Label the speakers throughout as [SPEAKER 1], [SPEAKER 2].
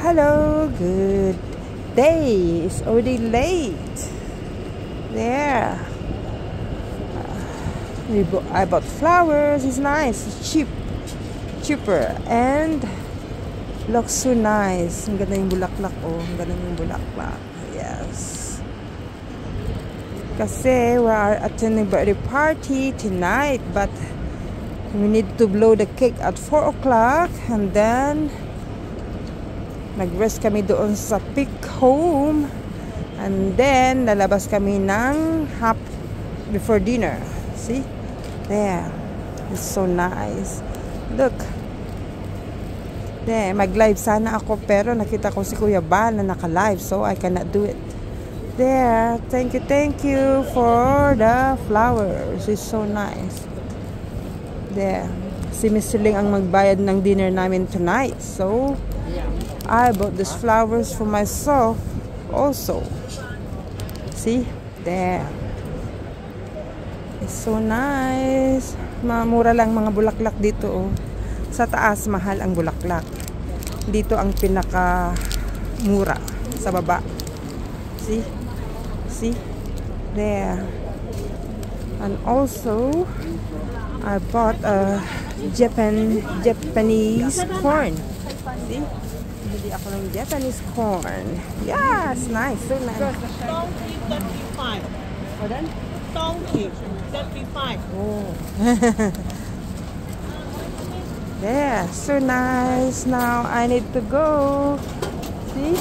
[SPEAKER 1] Hello, good day. It's already late. There. I bought flowers. It's nice. It's cheaper, and looks so nice. Ang ganda yung bulaklak. Oh, ang ganda yung bulaklak. Yes. Kasi we are attending birthday party tonight, but we need to blow the cake at 4 o'clock, and then nag-rest kami doon sa Peak Home, and then lalabas kami ng half before dinner. See? There. It's so nice. Look. There. Mag-live sana ako, pero nakita ko si Kuya Bal na naka-live, so I cannot do it. There. Thank you for the flowers. It's so nice. There. Si Miss Siling ang magbayad ng dinner namin tonight, so I bought these flowers for myself also. See? There. It's so nice. Mura lang mga bulaklak dito. Oh. Sa taas, mahal ang bulaklak. Dito ang pinaka mura. Sa baba. See? See? There. And also, I bought a Japanese corn. See? Bili ako ng Japanese corn. Yes, nice. So nice.
[SPEAKER 2] Donkey 35.
[SPEAKER 1] Pardon?
[SPEAKER 2] Donkey 35.
[SPEAKER 1] Oh. Yeah, so nice. Now I need to go. See?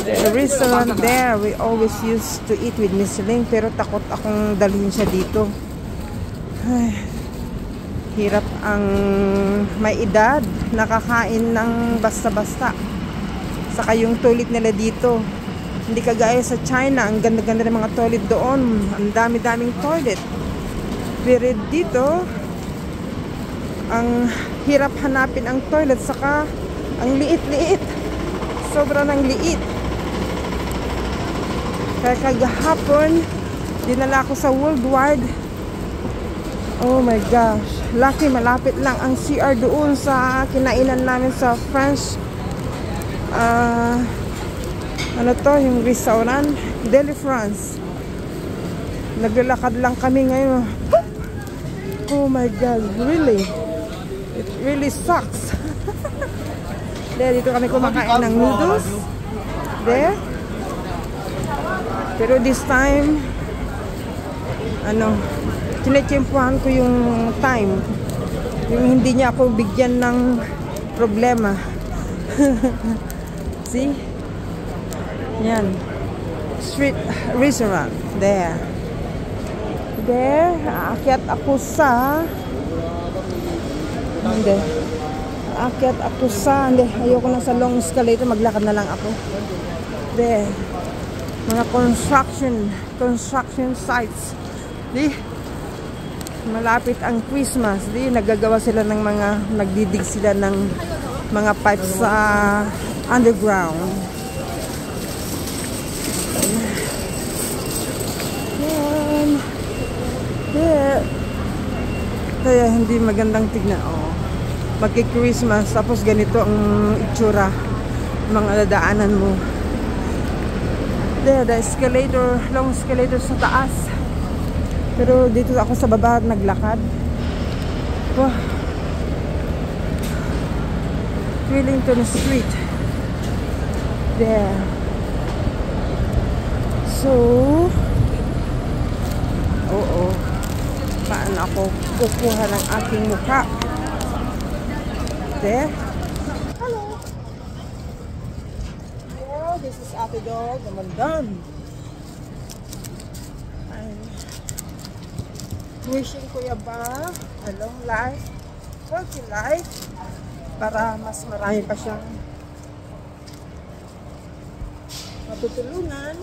[SPEAKER 1] The restaurant there, we always used to eat with Miss Ling, pero takot akong dalhin siya dito. Ay, hirap ang may edad, nakakain ng basta-basta. Saka yung toilet nila dito, hindi kagaya sa China, ang ganda-ganda ng mga toilet doon, ang dami-daming toilet. Pero dito, ang hirap hanapin ang toilet, saka ang liit-liit. Sobrang ang liit. Kaya kagahapon, dinala ko sa Worldwide. Oh my gosh. Lucky, malapit lang ang CR doon sa kinainan namin sa French. Ano to, yung restaurant? Deli France. Naglalakad lang kami ngayon. Oh my God, really? It really sucks. There, dito kami kumakain ng noodles. There. Pero this time, tinetsempuhan ko yung time. Yung hindi niya ako bigyan ng problema. See? Yan. Street restaurant. There. There. Aakyat ako sa... Hindi. Aakyat ako sa... Hindi. Ayoko na sa long escalator. Maglakad na lang ako. There. Mga construction sites. Di? Malapit ang Christmas. Di? Nagagawa sila ng mga... Nagdidig sila ng mga pipes sa underground. Yan. There. Kaya hindi magandang tignan. Oh. Magki-Christmas, tapos ganito ang itsura, mga dadaanan mo. There, the escalator, long escalator sa taas. Pero dito ako sa baba naglakad. Wow. Wellington Street. There. So, paano ako kukuha ng aking mukha? There. Hello. Oh, this is Ate Dog. Namandan. I'm wishing Kuya Ba a long life, healthy life, para mas marami pa siyang matutulungan.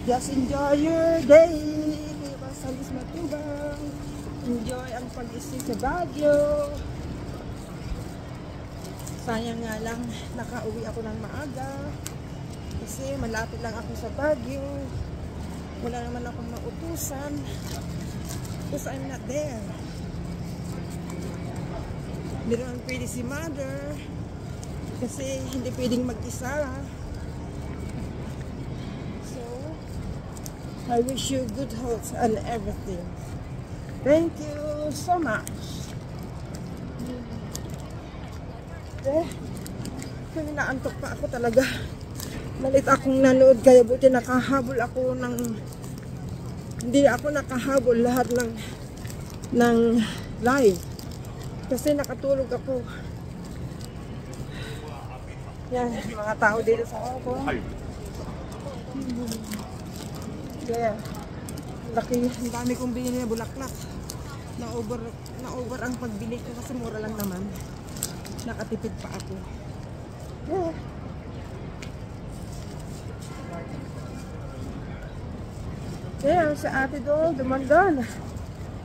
[SPEAKER 1] Just enjoy your day. Kuya Ba Salis Matubang. Enjoy ang pag-isip sa Baguio. Sayang nga lang, nakauwi ako ng maaga. Kasi malapit lang ako sa Baguio. Wala naman akong mautusan. Because I'm not there. Hindi naman pwede si mother. Kasi hindi pwedeng mag-isa. So, I wish you good health and everything. Thank you so much. Kaya naantok pa ako talaga. Malit akong nanood kaya buti nakahabol ako ng hindi ako nakahabol lahat ng live kasi nakatulog ako. Yan, mga tao dito sa Hong Kong. Kaya laki, ang dami kong binili na bulaklak. Na-over ang pagbili ko kasi mura lang naman. Nakatipid pa ako. Yeah. There, sa ate doon, dumandan.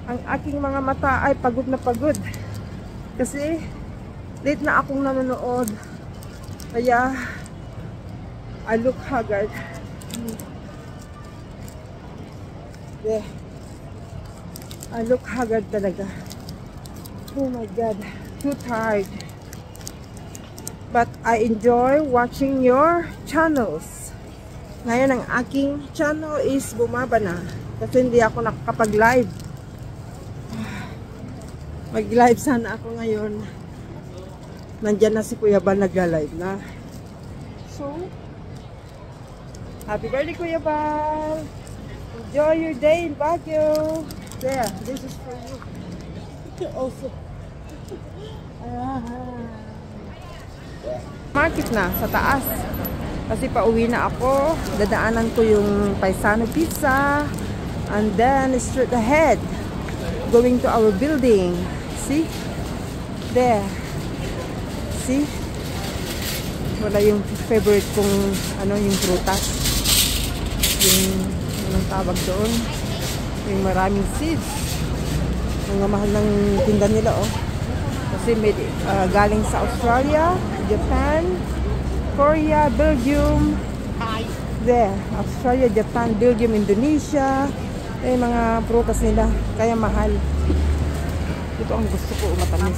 [SPEAKER 1] Ang aking mga mata ay pagod na pagod. Kasi, late na akong nanonood. Kaya, I look haggard. Yeah. I look haggard talaga. Oh my God. Too tired. But I enjoy watching your channels. Ngayon ang aking channel is bumaba na kasi hindi ako nakakapag-live. Mag-live sana ako ngayon. Nandiyan na si Kuya Bal, nagla-live na. So, happy birthday Kuya Bal! Enjoy your day in Baguio! There, this is for you. Also. Market na sa taas. Kasi pauwi na ako, dadaanan ko yung Paisano Pizza, and then straight ahead, going to our building. See? There. See? Wala yung favorite kong, yung prutas. Yung, anong tawag doon? Yung maraming seeds. Mga mahal ng tinda nila, oh. Kasi galing sa Australia, Japan, Korea, Belgium, there, Australia, Japan, Belgium, Indonesia, mga prutas nila, kaya mahal. Ito ang gusto ko, matamis.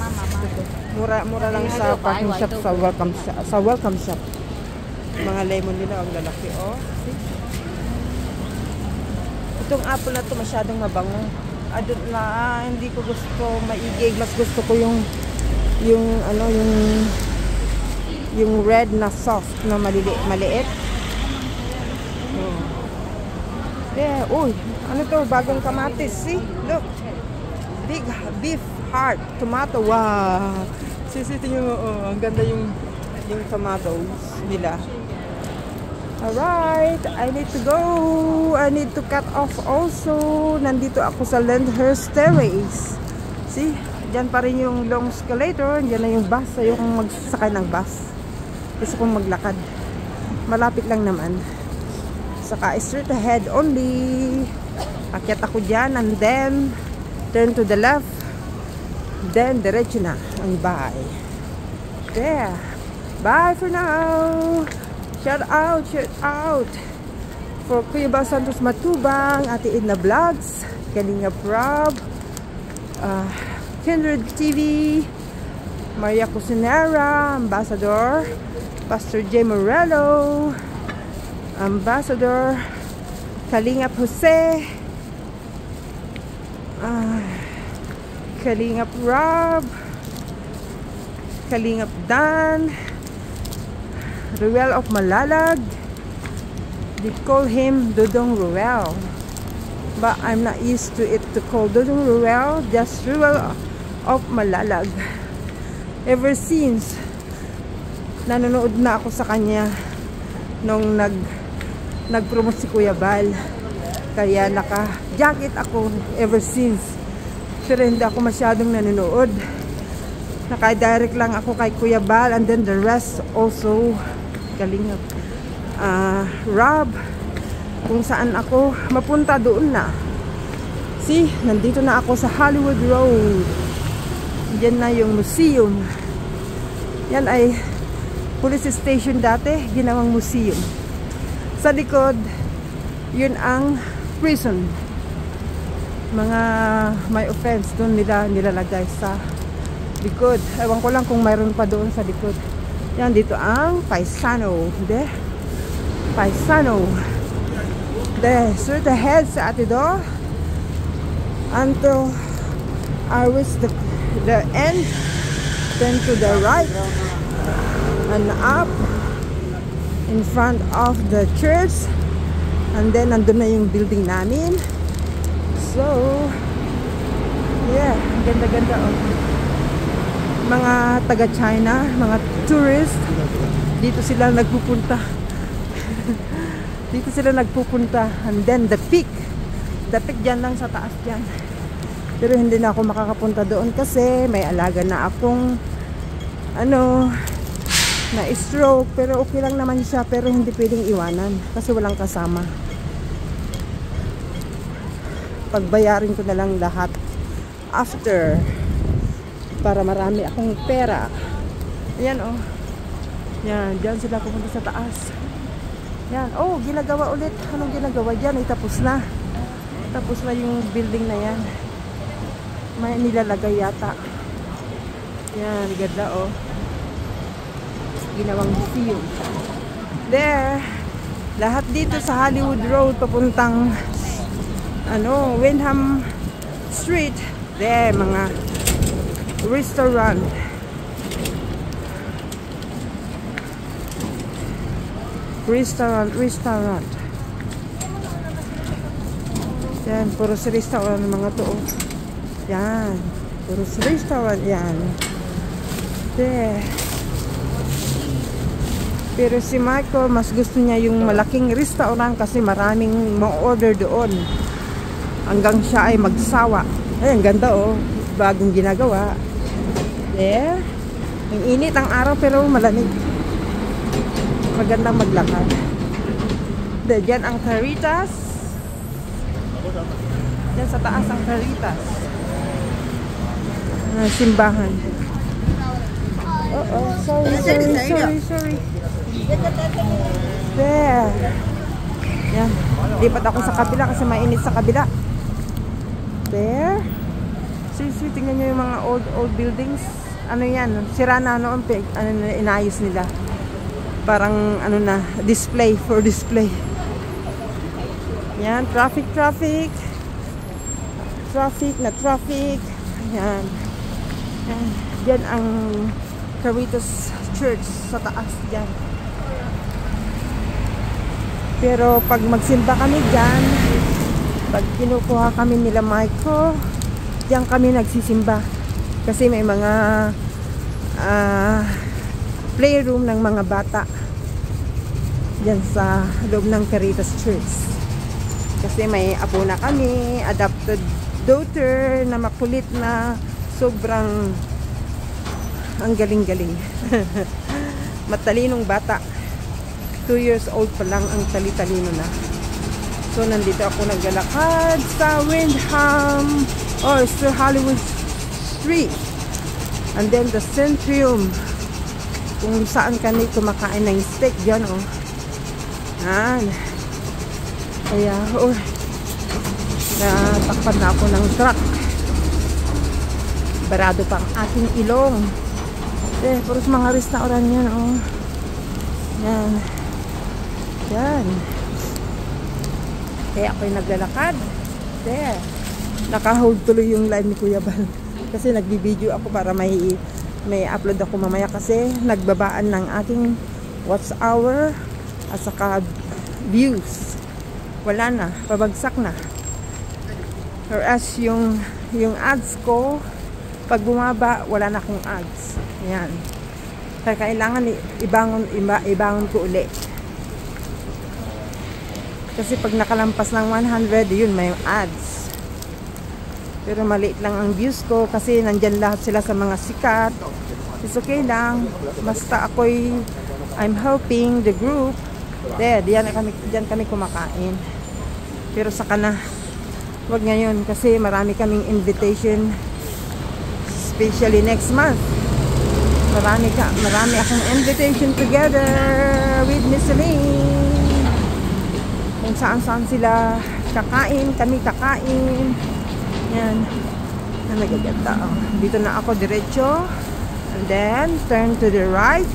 [SPEAKER 1] Mura lang sa parking shop, sa welcome shop. Mga lemon nila, ang lalaki, oh. See? Itong apple na to masyadong mabango. Hindi ko gusto maigig, mas gusto ko yung red na soft na maliit. Yeah, uy, ano to, bagong kamatis, see? Look. Big beef heart tomato. Wow. Tingnan mo, oh, ang ganda yung tomatoes nila. Alright, I need to go. I need to cut off also. Nandito ako sa Lyndhurst Terrace. See? Diyan pa rin yung long escalator. Diyan na yung bus. Ayokong magsasakay ng bus. Gusto kong maglakad. Malapit lang naman. Saka straight ahead only. Akyat ako dyan and then turn to the left. Then diretso na ang bahay. There. Bye for now. Shout out for Kuya Bal Santos Matubang, Ate Edna Vlogs, Kalinga Prab, Kindred TV, Maria Cusinera, Ambassador, Pastor J. Morello, Ambassador, Kalingap Jose, Kalingap Rob, Kalingap Dan, Ruel of Malalag. They call him Dodong Ruel, but I'm not used to it to call Dodong Ruel, just Ruel of Malalag. Ever since nanonood na ako sa kanya nung nag-promote si Kuya Bal, kaya naka-jacket ako ever since. Pero hindi ako masyadong nanonood. Naka-direct lang ako kay Kuya Bal, and then the rest also Kalingap Rob, kung saan ako mapunta doon na. See, nandito na ako sa Hollywood Road. Diyan na yung museum. Yan ay police station dati, ginawang museum. Sa likod, yun ang prison. Mga may offense doon nila nilalagay sa likod. Ewan ko lang kung mayroon pa doon sa likod. Yan, dito ang Paisano. De, Paisano. De, straight ahead sa Atido until I reach the end, then to the right and up in front of the church, and then nandun na yung building namin. So yeah, ganda-ganda oh. Mga taga-China, mga tourist, dito sila nagpupunta. Dito sila nagpupunta. And then the peak dyan lang sa taas dyan. Pero hindi na ako makakapunta doon kasi may alaga na akong na stroke. Pero okay lang naman siya, pero hindi pwedeng iwanan kasi walang kasama. Pagbayarin ko na lang lahat after, para marami akong pera. Ayan oh. Yan, dyan sila pupunta sa taas. Yan, oh, ginagawa ulit. Anong ginagawa dyan? Ay, tapos na. Tapos na yung building na yan. May nilalagay yata. Yan, ganda oh. Ginawang field. There. Lahat dito sa Hollywood Road papuntang Wyndham Street. There, mga restaurant. Restaurant. Yan, puros restaurant ng mga to. Yan, puros restaurant yan. There. Pero si Michael, mas gusto niya yung malaking restaurant kasi maraming ma-order doon. Hanggang siya ay magsawa. Ay, ang ganda oh. Bagong ginagawa. There. Ang init ang araw pero malamig. Magandang maglakad. Diyan ang Caritas. Diyan sa taas ang Caritas. Simbahan. Sorry. There. Yan. Lipat ako sa kabila kasi mainit sa kabila. There. See, tingnan nyo yung mga old buildings. Ano yan? Sira na noon. Inayos nila. Parang display for display. Yan, traffic. Yan. Yan ang Caritas Church sa taas dyan. Pero pag magsimba kami dyan, pag kinukuha kami nila Michael, dyan kami nagsisimba. Kasi may mga playroom ng mga bata dyan sa loob ng Caritas Church. Kasi may apo na kami, adopted daughter na makulit na sobrang ang galing-galing. Matalinong bata. 2 years old pa lang ang tali-talino na. So nandito ako naglalakad sa Wyndham sa Hollywood Street. And then the Centrium, kung saan kami kumakain ng steak dyan oh. Yan. Kaya natakpan na ako ng truck. Barado pa ang ating ilong. Puros mga restaurant yan oh. Yan. Kaya ako'y naglalakad. There. Naka-hold tuloy yung live ni Kuya Bal. Kasi nagbibideo ako para may upload ako mamaya kasi nagbabaan ng aking watch hour at saka views. Wala na, pabagsak na. Whereas yung ads ko, pag bumaba, wala na akong ads. Ayan. Kaya kailangan ibangon ko uli. Kasi pag nakalampas ng 100, yun, may ads. Pero maliit lang ang views ko kasi nandyan lahat sila sa mga sikat. It's okay lang. Basta I'm helping the group. Diyan kami kumakain. Pero saka na, wag ngayon kasi marami kaming invitation, especially next month. Marami akong invitation together with Miss Elaine. Kung saan sila kakain, kami kakain. Yan. Na nagaganda. Oh. Dito na ako diretso. And then, turn to the right.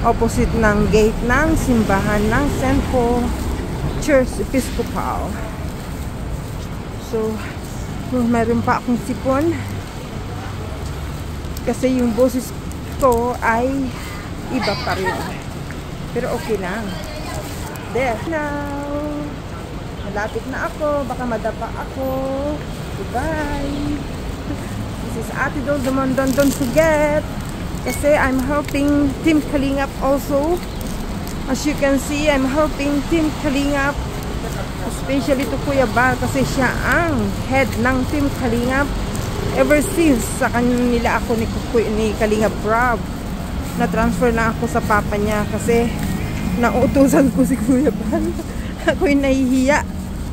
[SPEAKER 1] Opposite ng gate ng simbahan ng St. Paul Church Episcopal. So, mayroon pa akong sipon. Kasi yung boses ko ay iba pa rin. Pero okay lang. There. Now, malapit na ako. Baka madapa ako. Goodbye. This is Ate Dol Dumondon. Don't forget. Kasi I'm helping Team Kalingap also. As you can see, I'm helping Team Kalingap. Especially to Kuya Bal. Kasi siya ang head ng Team Kalingap. Ever since sa kanila ako ni Kalingap Rob. Na-transfer na ako sa papa niya. Kasi nautusan ko si Kuya Bal. Ako'y nahihiya.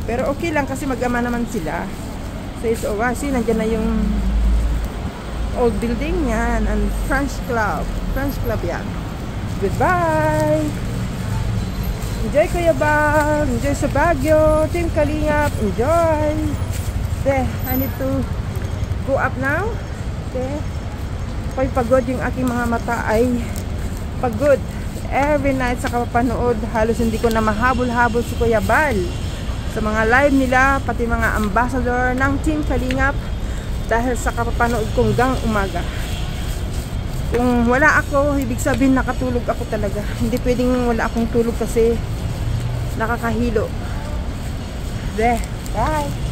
[SPEAKER 1] Pero okay lang kasi mag-ama naman sila. So it's Oasis. Nandiyan na yung old building yan. And French Club. French Club yan. Goodbye! Enjoy Kuya Bal. Enjoy sa Baguio. Team Kalingap. Enjoy! There, I need to go up now. There. Ako'y pagod. Yung aking mga mata ay pagod. Every night sa kapapanood, halos hindi ko na mahabol-habol si Kuya Bal sa mga live nila, pati mga ambassador ng Team Kalingap dahil sa kapapanood kong gang umaga. Kung wala ako, ibig sabihin nakatulog ako talaga. Hindi pwedeng wala akong tulog kasi nakakahilo. Bye!